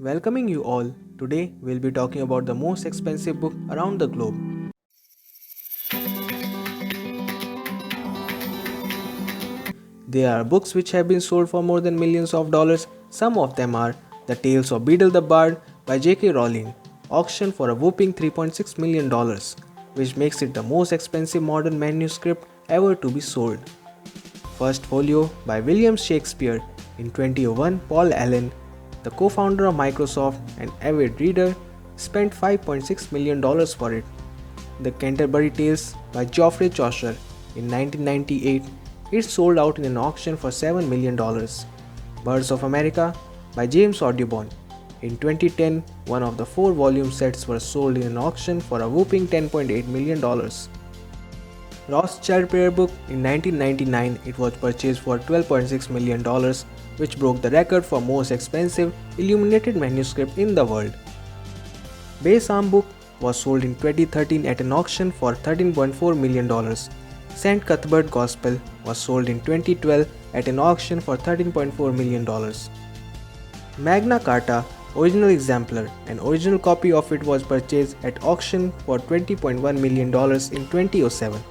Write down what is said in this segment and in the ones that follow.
Welcoming you all. Today we'll be talking about the most expensive book around the globe. There are books which have been sold for more than millions of dollars. Some of them are The Tales of Beedle the Bard by J.K. Rowling, auctioned for a whopping $3.6 million, which makes it the most expensive modern manuscript ever to be sold. First Folio by William Shakespeare. In 2001, Paul Allen, the co-founder of Microsoft and avid reader, spent $5.6 million for it. The Canterbury Tales by Geoffrey Chaucer. In 1998, it sold out in an auction for $7 million. Birds of America by James Audubon. In 2010, one of the 4-volume sets were sold in an auction for a whopping $10.8 million. Rothschild Prayer Book. In 1999, it was purchased for $12.6 million, which broke the record for most expensive illuminated manuscript in the world. Besom Book was sold in 2013 at an auction for $13.4 million. St. Cuthbert Gospel was sold in 2012 at an auction for $13.4 million. Magna Carta original exemplar, an original copy of it was purchased at auction for $20.1 million in 2007.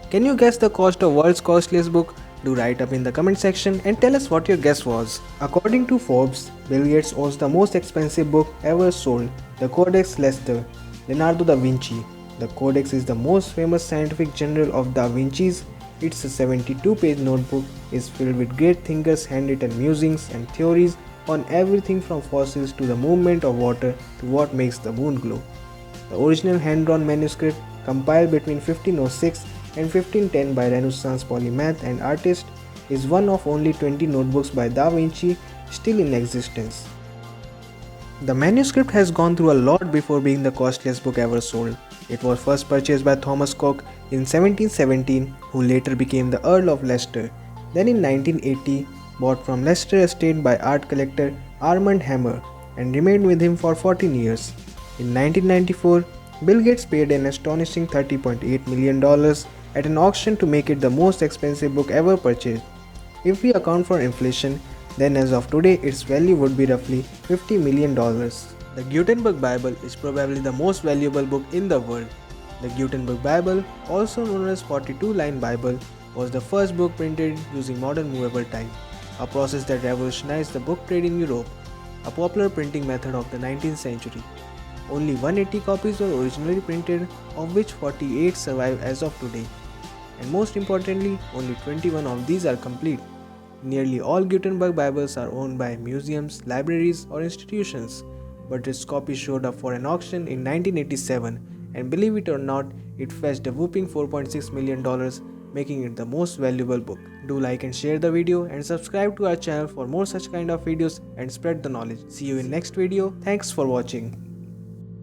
Can you guess the cost of world's costliest book? Do write up in the comment section and tell us what your guess was. According to Forbes, Bill Gates owns the most expensive book ever sold, the Codex Leicester, Leonardo da Vinci. The Codex is the most famous scientific journal of Da Vinci's. It's a 72-page notebook, is filled with great thinkers' handwritten musings and theories on everything from fossils to the movement of water to what makes the moon glow. The original hand-drawn manuscript, compiled between 1506 and 1510 by Renaissance polymath and artist, is one of only 20 notebooks by Da Vinci still in existence. The manuscript has gone through a lot before being the costliest book ever sold. It was first purchased by Thomas Coke in 1717, who later became the Earl of Leicester. Then in 1980, bought from Leicester Estate by art collector Armand Hammer and remained with him for 14 years. In 1994, Bill Gates paid an astonishing $30.8 million at an auction to make it the most expensive book ever purchased. If we account for inflation, then as of today its value would be roughly $50 million. The Gutenberg Bible is probably the most valuable book in the world. The Gutenberg Bible, also known as 42-line Bible, was the first book printed using modern movable type, a process that revolutionized the book trade in Europe, a popular printing method of the 19th century. Only 180 copies were originally printed, of which 48 survive as of today. And most importantly, only 21 of these are complete. Nearly all Gutenberg Bibles are owned by museums, libraries, or institutions, but its copy showed up for an auction in 1987, and believe it or not, it fetched a whopping $4.6 million, making it the most valuable book. Do like and share the video and subscribe to our channel for more such kind of videos and spread the knowledge. See you in next video. Thanks for watching.